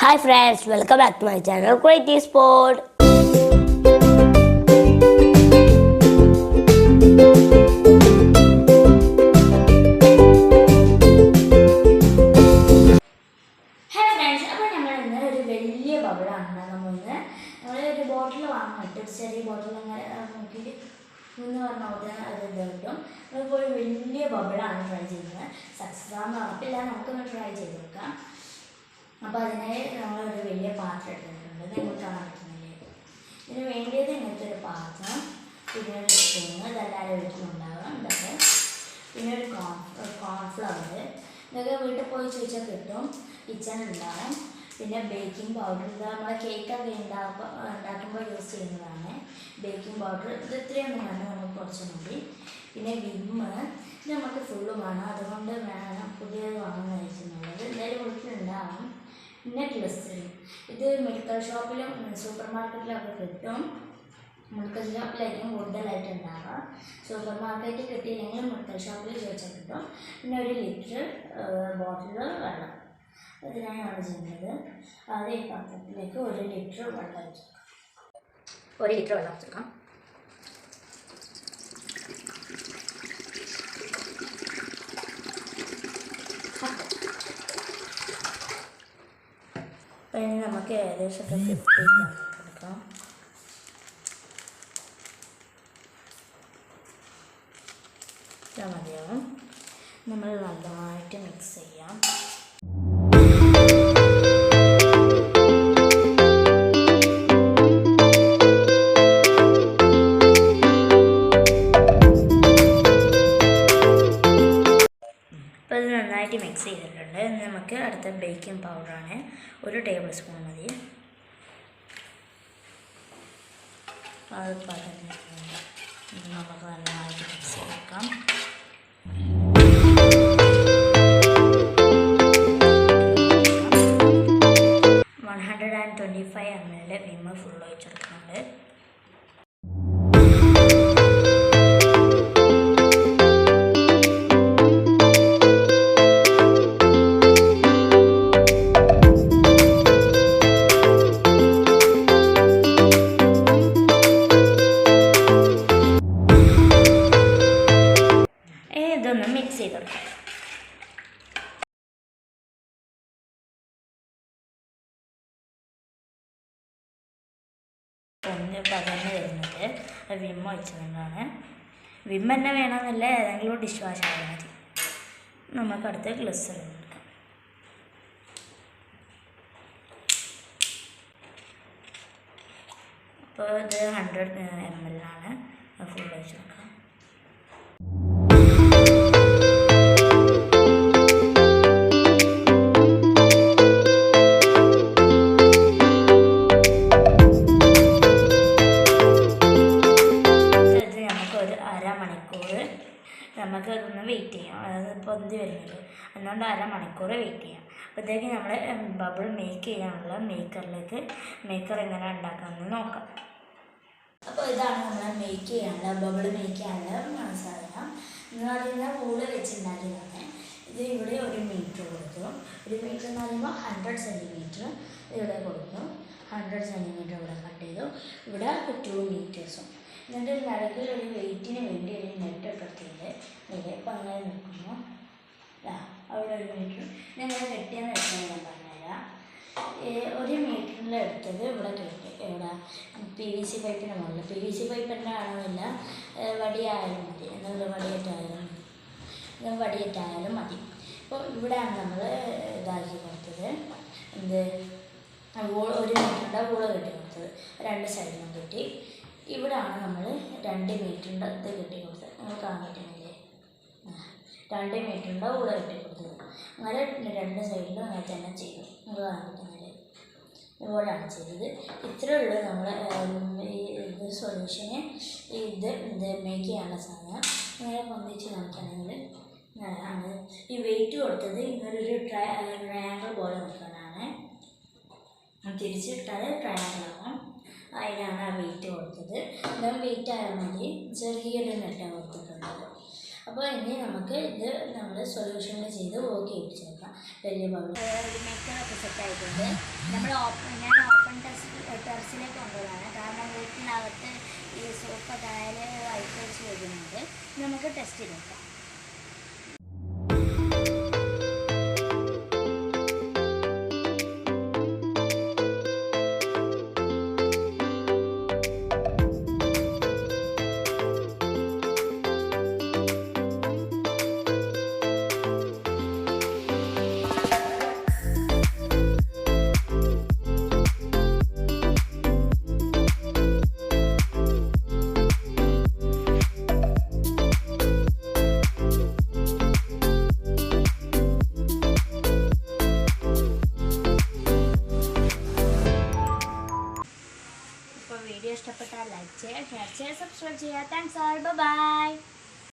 Hi friends, welcome back to my channel more.Its. Hello friends, അപ്പോൾ നമ്മൾ ഇന്ന് ഒരു വലിയ ബബിളാണ് ഉണ്ടാക്കാൻ പോകുന്നത്. നമ്മൾ ഒരു ബോട്ടിൽ വാങ്ങിയിട്ട് ഒരു ചെറിയ ബോട്ടിൽ അങ്ങനെ നോക്കിയിട്ട് എന്ന് പറഞ്ഞാൽ അത് കിട്ടും. നമ്മളിപ്പോൾ ഒരു വലിയ ബബിളാണ് ട്രൈ ചെയ്യുന്നത്. സക്സസ് ആണെന്ന് ഉറപ്പില്ല, നമുക്കൊന്ന് ട്രൈ ചെയ്ത് നോക്കാം. അപ്പോൾ അതിനായി നമ്മളൊരു വലിയ പാത്രം എടുത്തിട്ടുണ്ട്. നിങ്ങൾക്ക് കാണാൻ പറ്റുന്നില്ലേ? ഇതിന് വേണ്ടിയത് ഇങ്ങനത്തെ ഒരു പാത്രം, പിന്നെ ഒരു സ്പൂണ്, ഇതെല്ലാവരും വീട്ടിലുണ്ടാകാം ഇതൊക്കെ, പിന്നെ ഒരു കോൺഫ്ലവർ, ഇതൊക്കെ വീട്ടിൽ പോയി ചോദിച്ചാൽ കിട്ടും, കിച്ചണിലുണ്ടാകും. പിന്നെ ബേക്കിംഗ് പൗഡർ, ഇത് നമ്മളെ കേക്കൊക്കെ ഉണ്ടാക്കുമ്പോൾ യൂസ് ചെയ്യുന്നതാണ് ബേക്കിംഗ് പൗഡർ. ഇത് ഇത്രയൊന്നും വേണം, നമുക്ക് കുറച്ച് മതി. പിന്നെ വിമ്മ്, ഇത് നമുക്ക് ഫുള്ള് വേണം, അതുകൊണ്ട് വേണം പുതിയത് വാങ്ങുന്ന വെച്ചിട്ടുള്ളത്. എന്തായാലും വീട്ടിലുണ്ടാകും. പിന്നെ ഗ്ലിസറിൻ, ഇത് മെഡിക്കൽ ഷോപ്പിലും സൂപ്പർ മാർക്കറ്റിലൊക്കെ കിട്ടും. മെഡിക്കൽ ഷോപ്പിലായിരിക്കും കൂടുതലായിട്ട് ഉണ്ടാവുക. സൂപ്പർ മാർക്കറ്റിൽ കിട്ടിയില്ലെങ്കിൽ മെഡിക്കൽ ഷോപ്പിൽ ചോദിച്ചാൽ കിട്ടും. പിന്നെ 1 ലിറ്റർ ബോട്ടിൽ വെള്ളം. ഇതിനാണ് നമ്മൾ ചെയ്യുന്നത്. ആദ്യം ഈ പാത്രത്തിലേക്ക് 1 ലിറ്റർ വെള്ളം വെച്ചെടുക്കാം. 1 ലിറ്റർ വെള്ളം വെച്ചെടുക്കാം. അപ്പം ഇനി നമുക്ക് ഏകദേശമൊക്കെ എടുക്കാം. മതിയാവും. നമ്മൾ നന്നായിട്ട് മിക്സ് ചെയ്യാം. അപ്പോൾ ഇത് നന്നായിട്ട് മിക്സ് ചെയ്തിട്ടുണ്ട്. നമുക്ക് അടുത്ത ബേക്കിംഗ് പൗഡറാണ്, 1 ടേബിൾ സ്പൂൺ മതി. അത് നമുക്ക് നന്നായിട്ട് മിക്സ് ചെയ്തെടുക്കാം. 125 ml വിമ്മ് ഫുൾ ഒഴിച്ചെടുക്കുന്നുണ്ട്. ഇതൊന്ന് മിക്സ് ചെയ്തെടുക്കാം. പകർന്ന് വരുന്നത് വിമ്മ ഒഴിച്ചുകൊണ്ടാണ്. വിമ്മ തന്നെ വേണമെന്നില്ല, ഏതെങ്കിലും ഡിഷ് വാഷ് ആയാൽ മതി. നമുക്കടുത്ത് ഗ്ലിസറിൻ എടുക്കാം. അപ്പോൾ ഇത് 100 ml ആണ്, ഫുൾ ഒഴിച്ച് നോക്കാം. നമുക്ക് അതൊന്ന് വെയിറ്റ് ചെയ്യാം. അതായത് പൊന്തി വരുന്നത്, അതുകൊണ്ട് 1/2 മണിക്കൂർ വെയിറ്റ് ചെയ്യാം. അപ്പോഴത്തേക്ക് നമ്മൾ ബബിൾ മേക്ക് ചെയ്യാനുള്ള മേക്കർ എങ്ങനെ ഉണ്ടാക്കാമെന്ന് നോക്കാം. അപ്പോൾ ഇതാണ് നമ്മൾ മേക്ക് ചെയ്യാനുള്ള ബബിൾ മേക്ക് ചെയ്യാനുള്ള സാധനം. എന്ന് പറയുന്നത് വൂള് വെച്ചുണ്ടാക്കിയതാണ്. ഇത് ഇവിടെ 1 മീറ്റർ കൊടുത്തു. 1 മീറ്റർ എന്ന് പറയുമ്പോൾ 100 സെൻറ്റിമീറ്റർ ഇവിടെ കൊടുത്തു. 100 സെൻറ്റിമീറ്റർ ഇവിടെ കട്ട് ചെയ്തു. ഇവിടെ 2 മീറ്റേഴ്സും. എന്നിട്ട് നടുക്കിൽ ഒരു വെയിറ്റിന് വേണ്ടി ഒരു നെറ്റ് ഇട്ടിട്ടുണ്ട്. ഇപ്പം അങ്ങനെ നിൽക്കുന്നു. അവിടെ 1 മീറ്റർ ഞങ്ങൾ കെട്ടിയെന്ന് വെച്ചാൽ ഞാൻ പറഞ്ഞുതരാം. 1 മീറ്ററിൽ എടുത്തത് ഇവിടെ കെട്ടി. ഇവിടെ PVC പൈപ്പിന് മുകളിൽ, PVC പൈപ്പ് തന്നെ ആണെന്നില്ല, വടിയായാലും മതി, എന്തെങ്കിലും വടിയേറ്റായാലും മതി. അപ്പോൾ ഇവിടെയാണ് നമ്മൾ ഇതാക്കി കൊടുത്തത്. 1 മീറ്ററിൻ്റെ വൂള് കെട്ടി കൊടുത്തത്, 2 സൈഡിലും കെട്ടി. ഇവിടെയാണ് നമ്മൾ 2 മീറ്ററിൻ്റെ ഇത് കെട്ടി കൊടുത്തത്. നിങ്ങൾ കാണാൻ പറ്റുന്നില്ലേ? 2 മീറ്ററിൻ്റെ വൂള കെട്ടി കൊടുത്തത്. അങ്ങനെ 2 സൈഡിലും അങ്ങനെ തന്നെ ചെയ്തു. നിങ്ങൾ കാണാൻ പറ്റുന്നില്ലേ? ഇതുപോലെയാണ് ചെയ്തത്. ഇത്രയേ ഉള്ളൂ നമ്മൾ ഇത് സൊല്യൂഷന്. ഇത് മേക്ക് ചെയ്യാനുള്ള സാധനം ഇങ്ങനെ പൊന്തിച്ച് നോക്കുകയാണെങ്കിൽ ആണ്. ഈ വെയിറ്റ് കൊടുത്തത് ഇങ്ങനൊരു ട്രയാങ്കിൾ പോലെ നിൽക്കാനാണ്. തിരിച്ചിട്ടാൽ ട്രയാങ്കിൾ ആവാം. അതിനാണ് ആ വെയിറ്റ് കൊടുത്തത്. എന്നാൽ വെയിറ്റ് ആയാൽ മതി, ചെറിയൊരു നെറ്റാണ് കൊടുത്തിട്ടുള്ളത്. അപ്പോൾ ഇനി നമുക്ക് ഇത് നമ്മൾ സൊല്യൂഷനിൽ ചെയ്ത് വർക്ക് ചെയ്യിപ്പിച്ച് വെക്കാം. വലിയ ബൗൾ. ഒരു മേക്കറൊക്കെ സെറ്റ് ആയിട്ടുണ്ട്. ഞാൻ ഓപ്പൺ ടെറസിലേക്ക് കൊണ്ടുപോകാണ്, കാരണം വീട്ടിനകത്ത് ഈ സോഫ താഴെ വൈറ്റ് വെച്ച് വരുന്നുണ്ട്. നമുക്ക് ടെസ്റ്റ് ചെയ്ത് നോക്കാം.